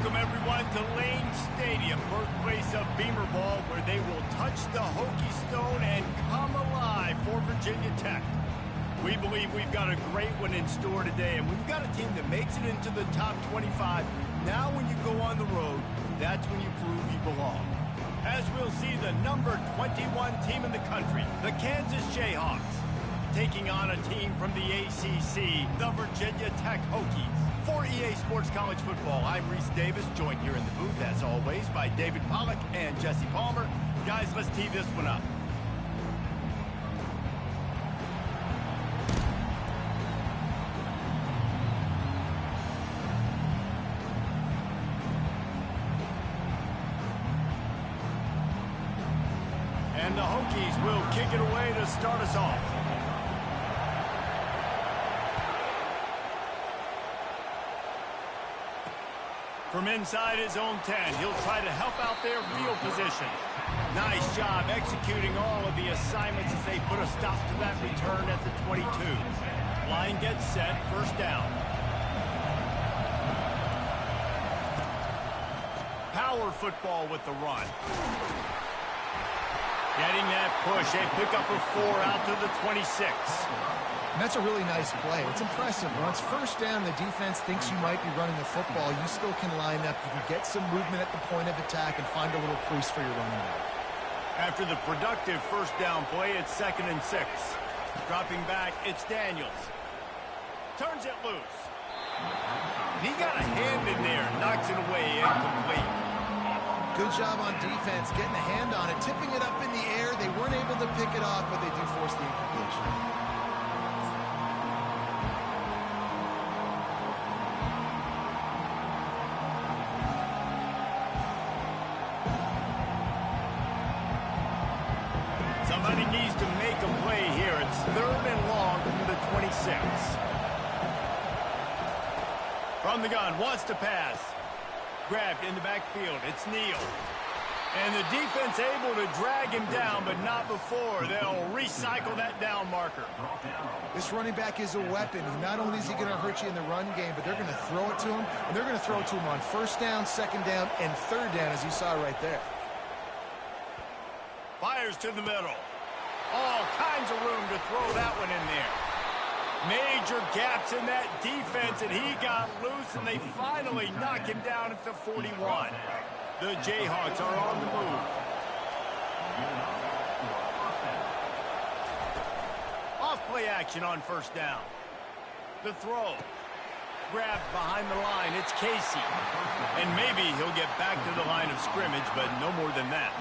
Welcome, everyone, to Lane Stadium, birthplace of Beamer Ball, where they will touch the Hokie Stone and come alive for Virginia Tech. We believe we've got a great one in store today, and we've got a team that makes it into the top 25. Now when you go on the road, that's when you prove you belong. As we'll see the number 21 team in the country, the Kansas Jayhawks, taking on a team from the ACC, the Virginia Tech Hokies. For EA Sports College Football, I'm Reese Davis, joined here in the booth, as always, by David Pollack and Jesse Palmer. Guys, let's tee this one up. And the Hokies will kick it away to start us off. From inside his own 10, he'll try to help out their field position. Nice job executing all of the assignments as they put a stop to that return at the 22. Line gets set, first down. Power football with the run. Getting that push, a pickup of 4 out to the 26. And that's a really nice play. It's impressive. Once first down, the defense thinks you might be running the football. You still can line up. You can get some movement at the point of attack and find a little crease for your running back. After the productive first down play, it's 2nd and 6. Dropping back, it's Daniels. Turns it loose. He got a hand in there, knocks it away, incomplete. Good job on defense, getting a hand on it, tipping it up in the air. They weren't able to pick it off, but they do force the incompletion. Somebody needs to make a play here. It's 3rd and long from the 26. From the gun, wants to pass. Grabbed in the backfield. It's Neal. And the defense able to drag him down, but not before. They'll recycle that down marker. This running back is a weapon. Not only is he going to hurt you in the run game, but they're going to throw it to him, and they're going to throw it to him on 1st down, 2nd down, and 3rd down, as you saw right there. Fires to the middle. All kinds of room to throw that one in there. Major gaps in that defense, and he got loose, and they finally knock him down at the 41. The Jayhawks are on the move. Off play action on 1st down. The throw. Grabbed behind the line. It's Casey. And maybe he'll get back to the line of scrimmage, but no more than that.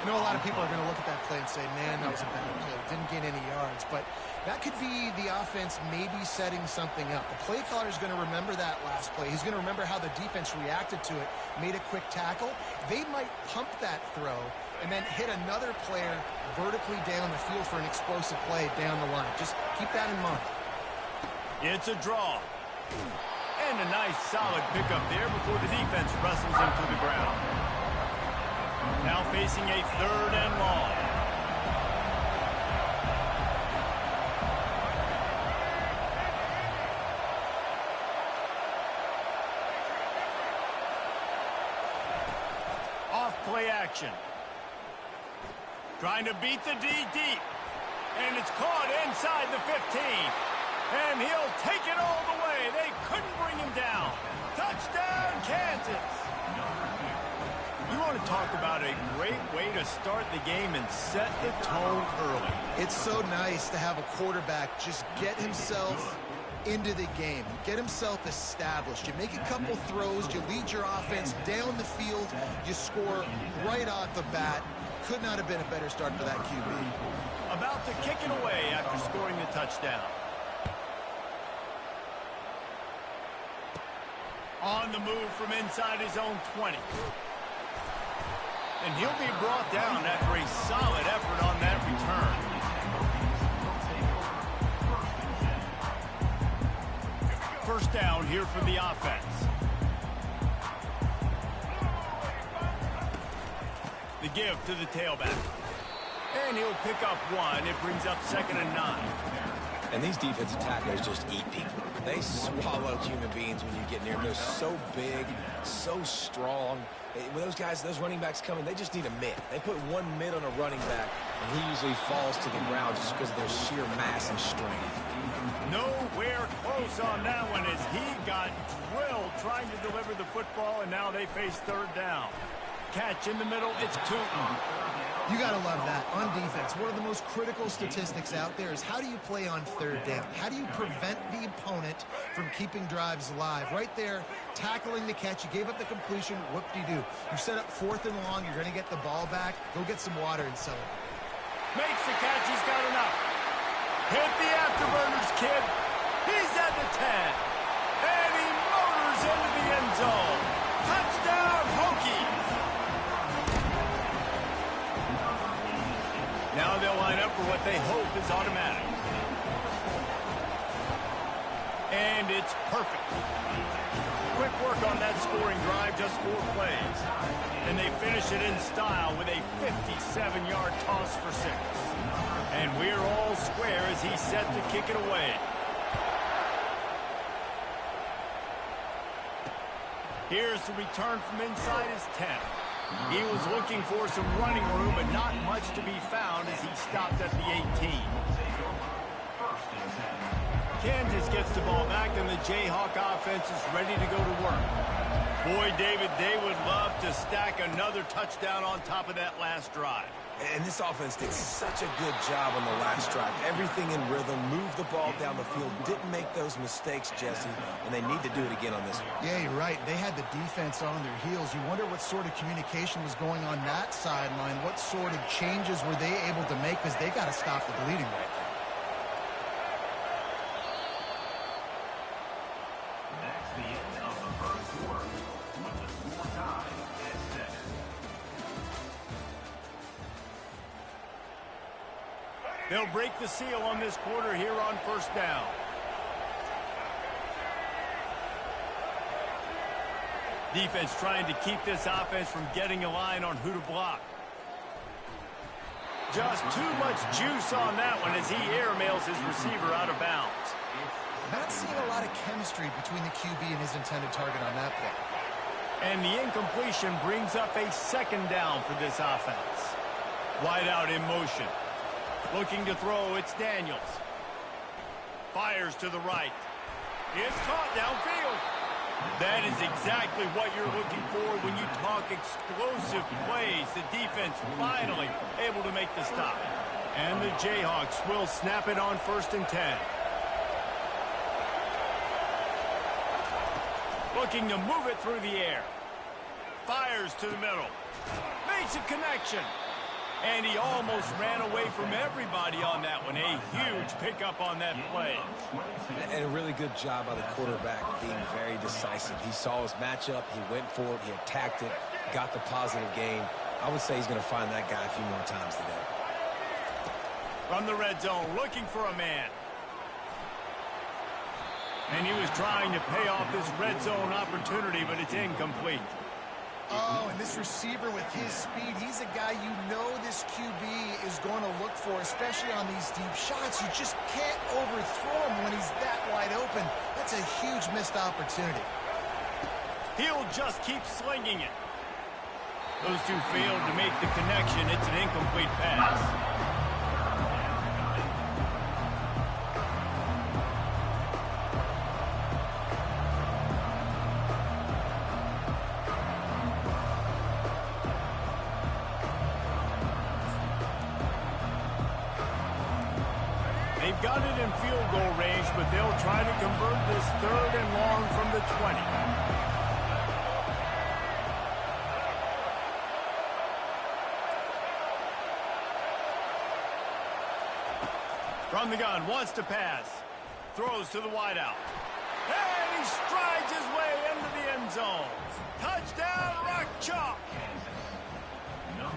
I know a lot of people are going to look at that play and say, man, that was a better play. Didn't gain any yards. But that could be the offense maybe setting something up. The play caller is going to remember that last play. He's going to remember how the defense reacted to it, made a quick tackle. They might pump that throw and then hit another player vertically down the field for an explosive play down the line. Just keep that in mind. It's a draw. And a nice solid pickup there before the defense wrestles him to the ground. Now facing a 3rd and long. Off play action. Trying to beat the D deep. And it's caught inside the 15. And he'll take it all the way. They couldn't bring him down. Touchdown, Kansas. You want to talk about a great way to start the game and set the tone early. It's so nice to have a quarterback just get himself into the game, get himself established. You make a couple throws, you lead your offense down the field, you score right off the bat. Could not have been a better start for that QB. About to kick it away after scoring the touchdown. On the move from inside his own 20. And he'll be brought down after a solid effort on that return. First down here for the offense. The give to the tailback. And he'll pick up 1. It brings up 2nd and 9. And these defensive tacklers just eat people. They swallow human beings when you get near them. They're so big, so strong. When those guys, those running backs come in, they just need a mitt. They put one mitt on a running back, and he usually falls to the ground just because of their sheer mass and strength. Nowhere close on that one as he got drilled trying to deliver the football, and now they face third down. Catch in the middle, it's Tootin. You got to love that. On defense, one of the most critical statistics out there is how do you play on third down? How do you prevent the opponent from keeping drives alive? Right there, tackling the catch. You gave up the completion. Whoop-de-doo. You set up 4th and long. You're going to get the ball back. Go get some water and celebrate. Makes the catch. He's got enough. Hit the afterburners, kid. He's at the 10. And he motors into the end zone. Touchdown, Hokies. Now they'll line up for what they hope is automatic. And it's perfect. Quick work on that scoring drive, just 4 plays. And they finish it in style with a 57-yard toss for 6. And we're all square as he's set to kick it away. Here's the return from inside his 10. He was looking for some running room, but not much to be found as he stopped at the 18. Kansas gets the ball back, and the Jayhawk offense is ready to go to work. Boy, David, they would love to stack another touchdown on top of that last drive. And this offense did such a good job on the last drive. Everything in rhythm, moved the ball down the field, didn't make those mistakes, Jesse, and they need to do it again on this one. Yeah, you're right. They had the defense on their heels. You wonder what sort of communication was going on that sideline. What sort of changes were they able to make, because they got to stop the bleeding right there. That's the end of the first quarter with the score tied at 7. They'll break the seal on this quarter here on first down. Defense trying to keep this offense from getting a line on who to block. Just too much juice on that one as he airmails his receiver out of bounds. Not seeing a lot of chemistry between the QB and his intended target on that play. And the incompletion brings up a 2nd down for this offense. Wide out in motion. Looking to throw, it's Daniels. Fires to the right. It's caught downfield. That is exactly what you're looking for when you talk explosive plays. The defense finally able to make the stop. And the Jayhawks will snap it on 1st and 10. Looking to move it through the air. Fires to the middle. Makes a connection. And he almost ran away from everybody on that one. A huge pickup on that play. And a really good job by the quarterback being very decisive. He saw his matchup, he went for it, he attacked it, got the positive gain. I would say he's going to find that guy a few more times today. From the red zone, looking for a man. And he was trying to pay off this red zone opportunity, but it's incomplete. Oh, and this receiver with his speed, he's a guy you know this QB is going to look for, especially on these deep shots. You just can't overthrow him when he's that wide open. That's a huge missed opportunity. He'll just keep slinging it. Those two failed to make the connection. It's an incomplete pass. They've got it in field goal range, but they'll try to convert this 3rd and long from the 20. From the gun, wants to pass. Throws to the wideout. And he strides his way into the end zone. Touchdown, Rock Chalk.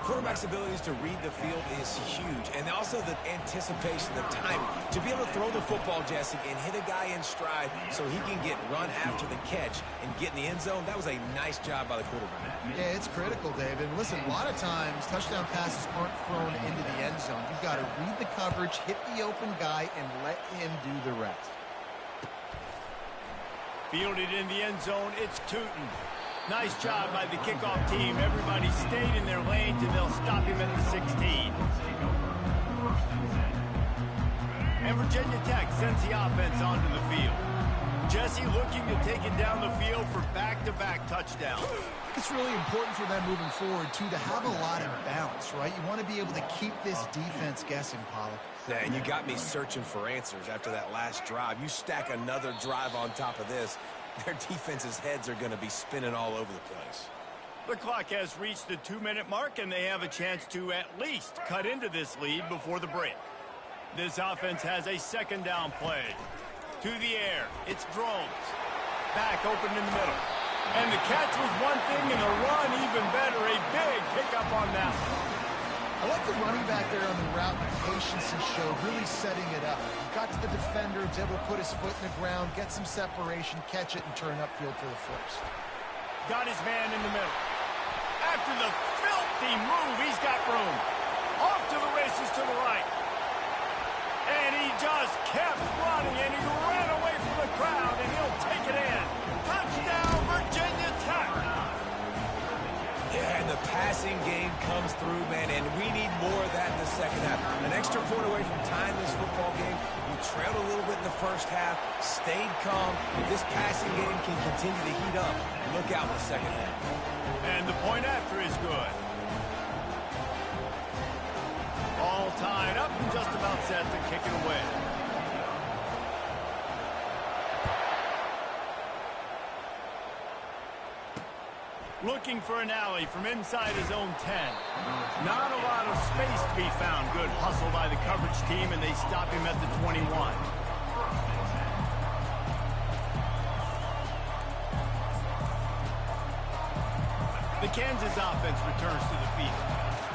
quarterback's abilities to read the field is huge, and also the anticipation, the timing. To be able to throw the football, Jesse, and hit a guy in stride so he can get run after the catch and get in the end zone, that was a nice job by the quarterback. Yeah, it's critical, David. Listen, a lot of times touchdown passes aren't thrown into the end zone. You've got to read the coverage, hit the open guy, and let him do the rest. Fielded in the end zone, it's Tootin. Nice job by the kickoff team. Everybody stayed in their lanes, and they'll stop him at the 16. And Virginia Tech sends the offense onto the field. Jesse looking to take it down the field for back-to-back touchdowns. It's really important for them moving forward, too, to have a lot of balance, right? You want to be able to keep this defense guessing, Pollock. Yeah, and you got me searching for answers after that last drive. You stack another drive on top of this, their defense's heads are going to be spinning all over the place. The clock has reached the 2-minute mark, and they have a chance to at least cut into this lead before the break. This offense has a second down play. To the air, it's Drones. Back open in the middle. And the catch was one thing, and the run even better. A big pickup on that one. I like the running back there on the route, the patience he showed, really setting it up. He got to the defender, was able to put his foot in the ground, get some separation, catch it, and turn upfield for the first. Got his man in the middle. After the filthy move, he's got room. Off to the races to the right. And he just kept running, and he ran away from the crowd, and he'll take it in. Touchdown, Virginia Tech. Yeah, and the passing game comes through, man, and we need more of that in the second half. An extra point away from tying this football game. We trailed a little bit in the first half, stayed calm. If this passing game can continue to heat up, look out in the second half. And the point after is good. All tied up and just about set to kick it away. Looking for an alley from inside his own 10. Not a lot of space to be found. Good hustle by the coverage team, and they stop him at the 21. The Kansas offense returns to the field.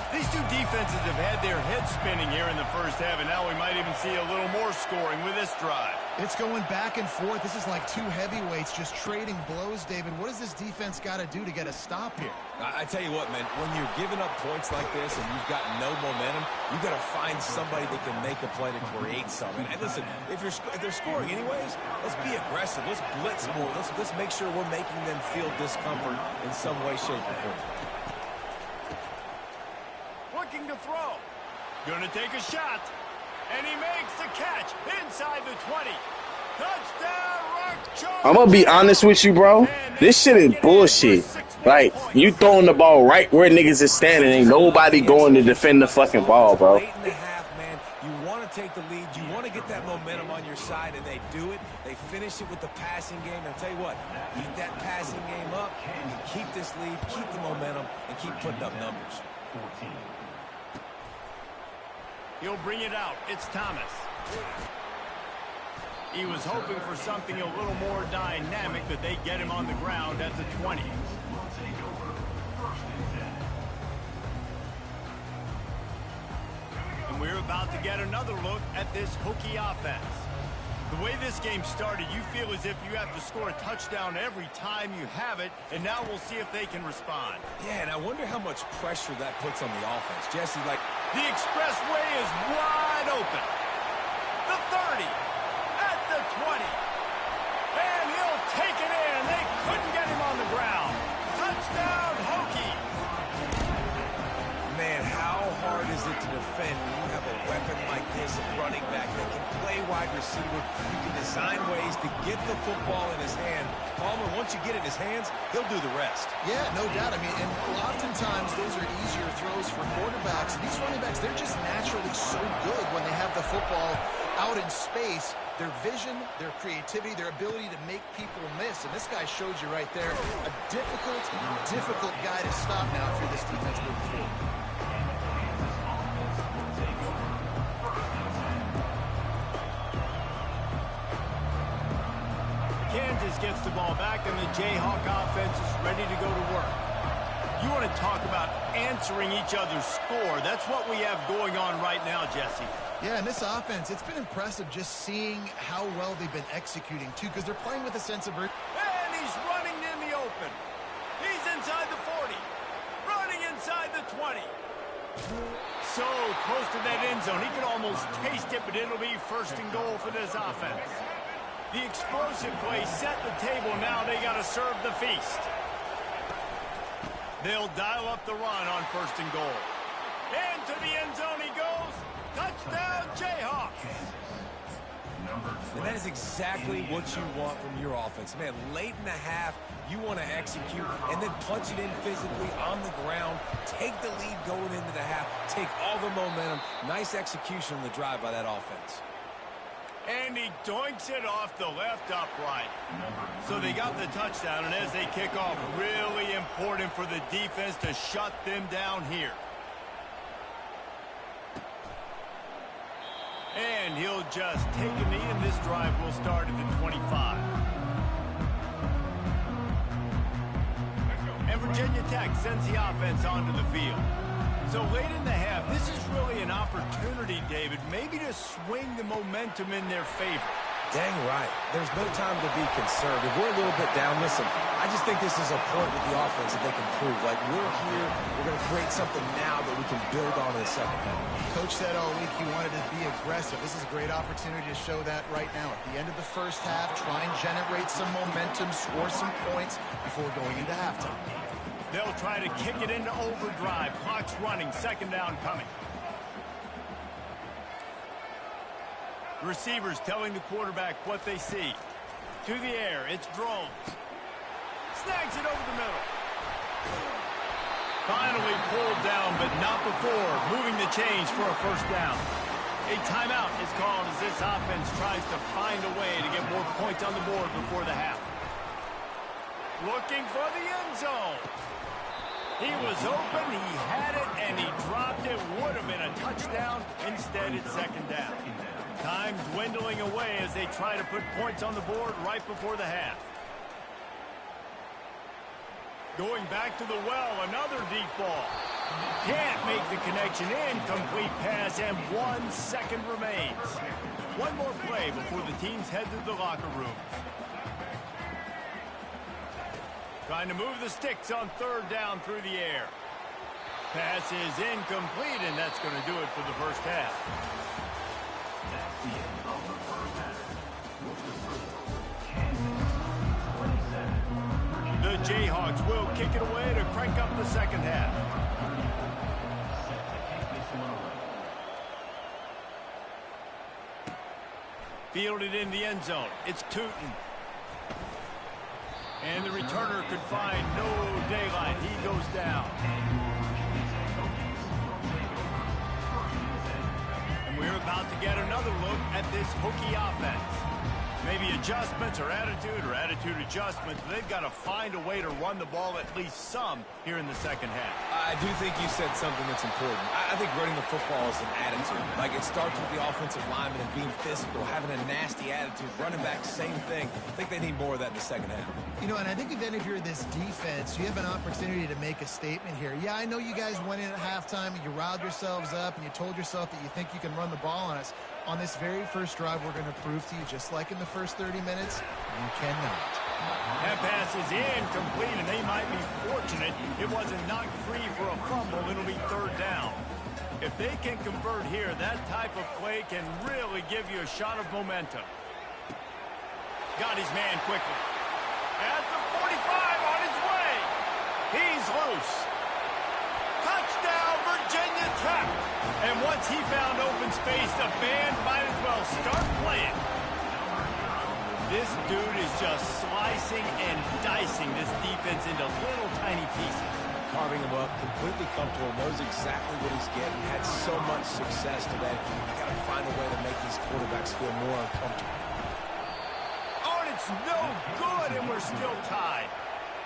These two defenses have had their heads spinning here in the first half, and now we might even see a little more scoring with this drive. It's going back and forth. This is like two heavyweights just trading blows, David. What does this defense got to do to get a stop here? I tell you what, man, when you're giving up points like this and you've got no momentum, you've got to find somebody that can make a play to create something. And listen, if they're scoring anyways, let's be aggressive. Let's blitz more. Let's make sure we're making them feel discomfort in some way, shape, or form. Looking to throw. Gonna take a shot. And he makes the catch inside the 20. Touchdown, Rock. I'm gonna be honest with you, bro. This shit is bullshit. Like, you throwing the ball right where niggas is standing, ain't nobody going to defend the fucking ball, bro. Late in the half, man. You want to take the lead. You want to get that momentum on your side, and they do it. They finish it with the passing game. And I'll tell you what, keep that passing game up, and keep this lead, keep the momentum, and keep putting up numbers. He'll bring it out. It's Thomas. He was hoping for something a little more dynamic, but they get him on the ground at the 20. And we're about to get another look at this Hokie offense. The way this game started, you feel as if you have to score a touchdown every time you have it, and now we'll see if they can respond. Yeah, and I wonder how much pressure that puts on the offense. Jesse, like... The expressway is wide open. The 30, at the 20. And he'll take it in. They couldn't get him on the ground. Touchdown, Hokie. Man, how hard is it to defend when you have a weapon like this, a running back that can play wide receiver? You can design ways to get the football in his hand. Palmer, once you get it in his hands, he'll do the rest. Yeah, no doubt. I mean, and oftentimes those are easier throws for quarterbacks. These running backs, they're just naturally so good when they have the football out in space. Their vision, their creativity, their ability to make people miss. And this guy showed you right there, a difficult guy to stop now for this defense moving forward. Kansas gets the ball back, and the Jayhawk offense is ready to go to work. You want to talk about answering each other's score. That's what we have going on right now, Jesse. Yeah, and this offense, it's been impressive just seeing how well they've been executing, too, because they're playing with a sense of urgency. And he's running in the open. He's inside the 40. Running inside the 20. So close to that end zone. He can almost taste it, but it'll be first and goal for this offense. The explosive play set the table. Now they got to serve the feast. They'll dial up the run on first and goal. Into the end zone he goes. Touchdown, Jayhawks. And that is exactly what you want from your offense. Man, late in the half, you want to execute and then punch it in physically on the ground. Take the lead going into the half. Take all the momentum. Nice execution on the drive by that offense. And he doinks it off the left upright. So they got the touchdown, and as they kick off, really important for the defense to shut them down here. And he'll just take a knee, and this drive will start at the 25. And Virginia Tech sends the offense onto the field. So late in the half, this is really an opportunity, David, maybe to swing the momentum in their favor. Dang right. There's no time to be concerned. If we're a little bit down, listen, I just think this is a point with the offense that they can prove. Like, we're here, we're going to create something now that we can build on in the second half. Coach said all week he wanted to be aggressive. This is a great opportunity to show that right now. At the end of the first half, try and generate some momentum, score some points before going into halftime. They'll try to kick it into overdrive. Clock's running, second down coming. Receivers telling the quarterback what they see. To the air, it's Drones. Snags it over the middle. Finally pulled down, but not before moving the chains for a first down. A timeout is called as this offense tries to find a way to get more points on the board before the half. Looking for the end zone. He was open, he had it, and he dropped it. Would have been a touchdown. Instead, it's second down. Time dwindling away as they try to put points on the board right before the half. Going back to the well, another deep ball. Can't make the connection. Incomplete pass, and 1 second remains. One more play before the teams head to the locker room. Trying to move the sticks on third down through the air. Pass is incomplete, and that's going to do it for the first half. The Jayhawks will kick it away to crank up the second half. Fielded in the end zone. It's Tootin. And the returner could find no daylight. He goes down. And we're about to get another look at this Hokie offense. Maybe adjustments or attitude adjustments. They've got to find a way to run the ball at least some here in the second half. I do think you said something that's important. I think running the football is an attitude. Like, it starts with the offensive lineman and being physical, having a nasty attitude. Running back, same thing. I think they need more of that in the second half. You know, and I think then if you're this defense, you have an opportunity to make a statement here. Yeah, I know you guys went in at halftime and you riled yourselves up and you told yourself that you think you can run the ball on us. On this very first drive, we're going to prove to you, just like in the first 30 minutes, you cannot. That pass is incomplete, and they might be fortunate it wasn't knocked free for a fumble. It'll be third down. If they can convert here, that type of play can really give you a shot of momentum. Got his man quickly. At the 45, on his way. He's loose. Touchdown, Virginia Tech. And once he found open space, the band might as well start playing. This dude is just slicing and dicing this defense into little tiny pieces. Carving him up, completely comfortable, knows exactly what he's getting, had so much success today. Got to find a way to make these quarterbacks feel more uncomfortable. Oh, and it's no good, and we're still tied.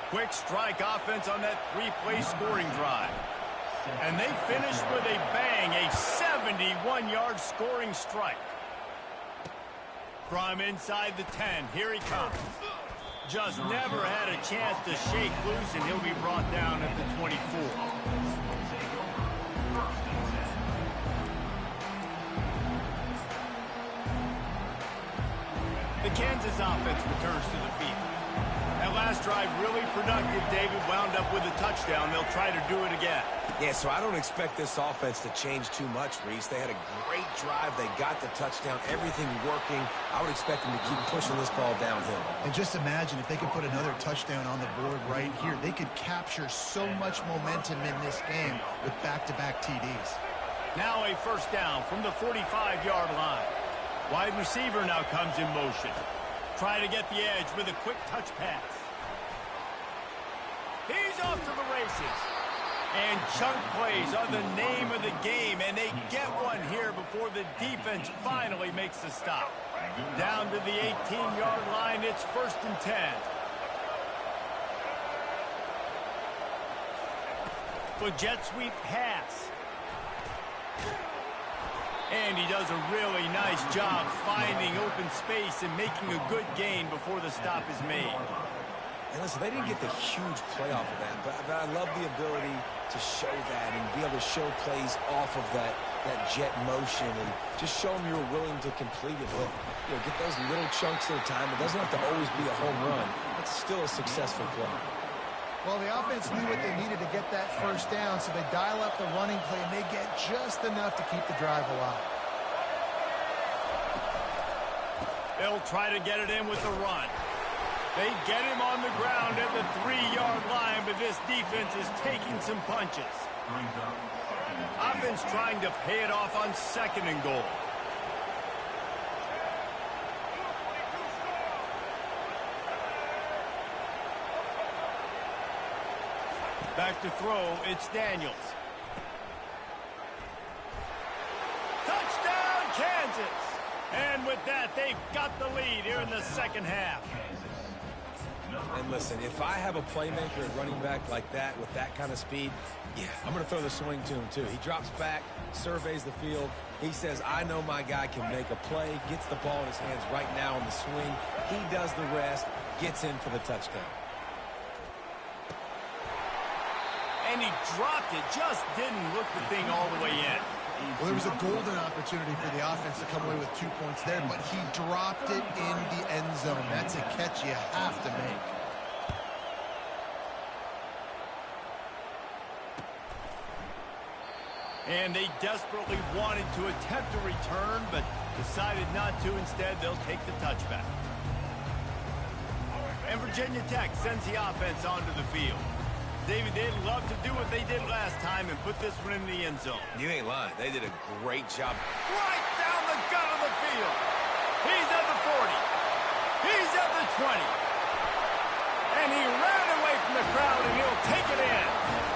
Quick strike offense on that three-play scoring drive. And they finished with a bang, a 71-yard scoring strike. From inside the 10, here he comes. Just never had a chance to shake loose, and he'll be brought down at the 24. the Kansas offense returns to the field. That last drive really productive. David wound up with a touchdown. They'll try to do it again. Yeah, so I don't expect this offense to change too much, Reese. They had a great drive. They got the touchdown. Everything working. I would expect them to keep pushing this ball downhill. And just imagine if they could put another touchdown on the board right here. They could capture so much momentum in this game with back-to-back TDs. Now a first down from the 45-yard line. Wide receiver now comes in motion. Trying to get the edge with a quick touch pass. He's off to the races. And chunk plays are the name of the game, and they get one here before the defense finally makes the stop. Down to the 18-yard line, it's 1st and 10. For jet sweep pass. And he does a really nice job finding open space and making a good gain before the stop is made. And listen, they didn't get the huge play off of that, but I love the ability to show that and be able to show plays off of that jet motion and just show them you're willing to complete it. But, you know, get those little chunks at a time. It doesn't have to always be a home run. It's still a successful play. Well, the offense knew what they needed to get that first down, so they dial up the running play, and they get just enough to keep the drive alive. They'll try to get it in with the run. They get him on the ground at the 3-yard line, but this defense is taking some punches. Offense trying to pay it off on 2nd and goal. Back to throw, it's Daniels. Touchdown, Kansas! And with that, they've got the lead here in the second half. And listen, if I have a playmaker at running back like that with that kind of speed, yeah, I'm going to throw the swing to him too. He drops back, surveys the field. He says, I know my guy can make a play, gets the ball in his hands right now on the swing. He does the rest, gets in for the touchdown. And he dropped it, just didn't look the thing all the way in. Well, there was a golden opportunity for the offense to come away with 2 points there, but he dropped it in the end zone. That's a catch you have to make. And they desperately wanted to attempt a return, but decided not to. Instead, they'll take the touchback. And Virginia Tech sends the offense onto the field. David, they'd love to do what they did last time and put this one in the end zone. You ain't lying. They did a great job. Right down the gut of the field. He's at the 40. He's at the 20. And he ran away from the crowd, and he'll take it in.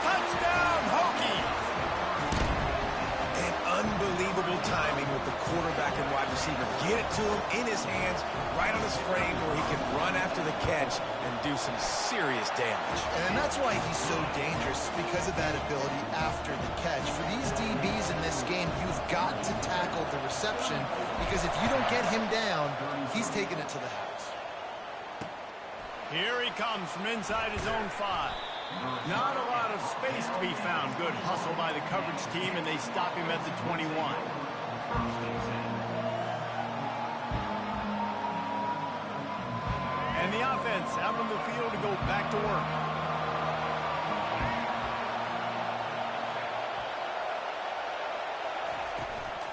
Touchdown, Hokies. And unbelievable timing with the quarterback and wide receiver. Get it to him in his hands, right on his frame, where he can run after the catch and do some serious damage. And that's why he's so dangerous, because of that ability after the catch. For these DBs in this game, you've got to tackle the reception, because if you don't get him down, he's taking it to the house. Here he comes from inside his own 5. Not a lot of space to be found. Good hustle by the coverage team, and they stop him at the 21. And the offense out on the field to go back to work.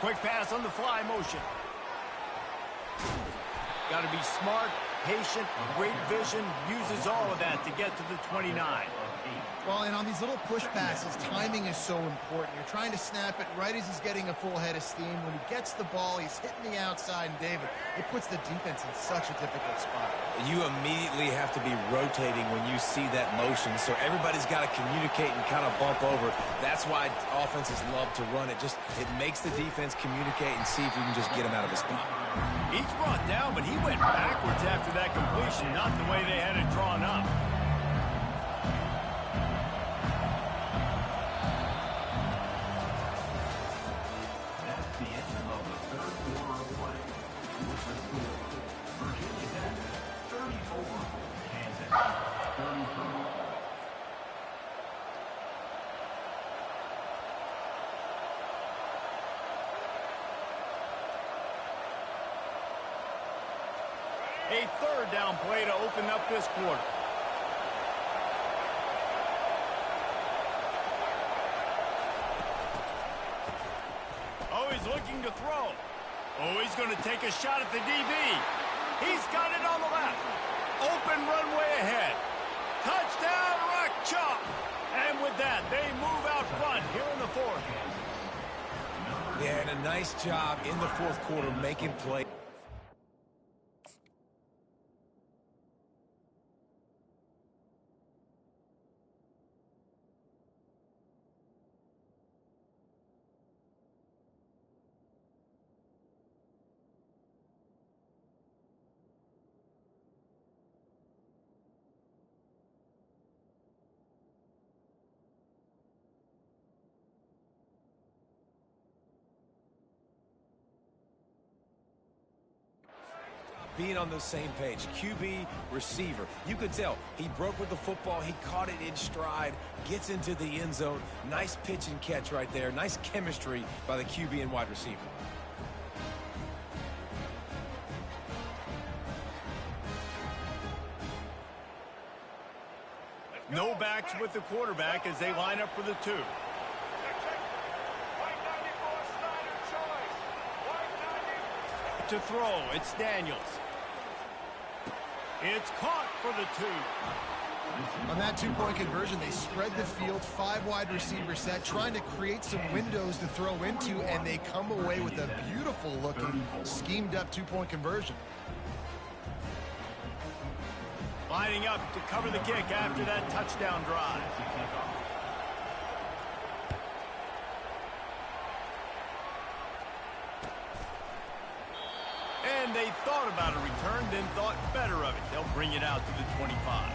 Quick pass on the fly motion. Got to be smart, patient, great vision, uses all of that to get to the 29. Well, and on these little push passes, timing is so important. You're trying to snap it right as he's getting a full head of steam. When he gets the ball, he's hitting the outside, and David, it puts the defense in such a difficult spot. You immediately have to be rotating when you see that motion, so everybody's got to communicate and kind of bump over. That's why offenses love to run it. It makes the defense communicate and see if you can just get him out of the spot. He's brought down, but he went backwards after that completion, not the way they had it drawn up. A third down play to open up this quarter. Oh, he's looking to throw. Oh, he's going to take a shot at the DB. He's got it on the left. Open runway ahead. Touchdown, Rock Chalk. And with that, they move out front here in the fourth. Yeah, and a nice job in the fourth quarter making plays. Being on the same page, QB, receiver. You could tell he broke with the football. He caught it in stride, gets into the end zone. Nice pitch and catch right there. Nice chemistry by the QB and wide receiver. No backs with the quarterback as they line up for the two. To throw, it's Daniels. It's caught for the two. On that two-point conversion, they spread the field, 5 wide receiver set, trying to create some windows to throw into, and they come away with a beautiful-looking, schemed-up two-point conversion. Lining up to cover the kick after that touchdown drive. And they thought about a return, then thought better of it. They'll bring it out to the 25.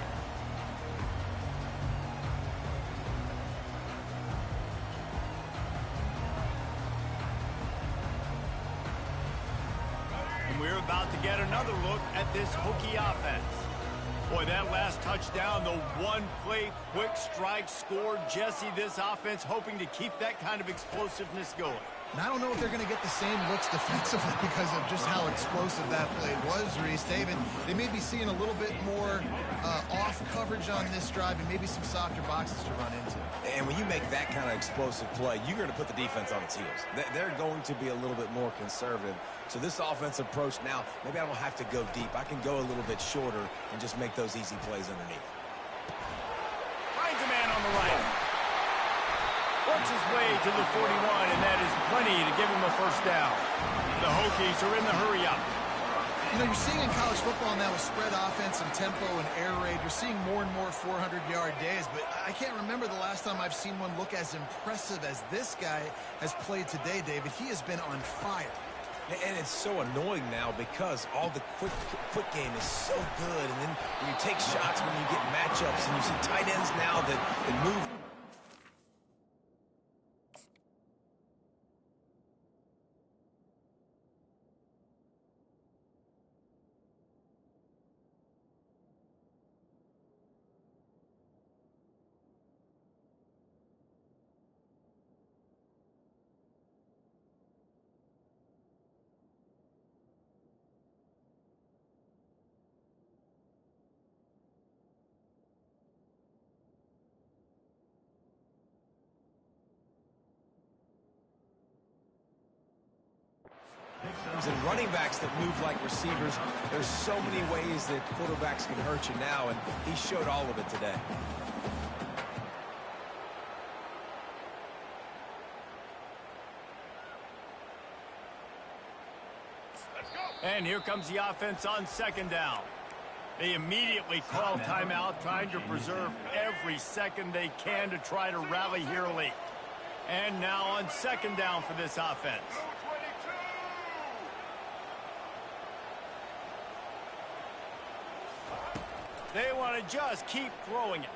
And we're about to get another look at this Hokie offense. Boy, that last touchdown, the one-play quick strike score. Jesse, this offense hoping to keep that kind of explosiveness going. And I don't know if they're going to get the same looks defensively because of just how explosive that play was, Reese. David, they may be seeing a little bit more off coverage on this drive and maybe some softer boxes to run into. And when you make that kind of explosive play, you're going to put the defense on its heels. They're going to be a little bit more conservative. So this offense approach now, maybe I don't have to go deep. I can go a little bit shorter and just make those easy plays underneath. Finds a man on the right. Works his way to the 41, and that is plenty to give him a first down. The Hokies are in the hurry-up. You know, you're seeing in college football now with spread offense and tempo and air raid, you're seeing more and more 400-yard days, but I can't remember the last time I've seen one look as impressive as this guy has played today, David. He has been on fire. And it's so annoying now because all the quick game is so good, and then you take shots when you get matchups, and you see tight ends now that move. And running backs that move like receivers, there's so many ways that quarterbacks can hurt you now, and he showed all of it today. And here comes the offense on second down. They immediately call timeout, trying to preserve every second they can to try to rally here late. And now on second down for this offense. They want to just keep throwing it.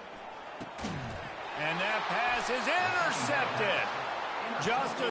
And that pass is intercepted. Just a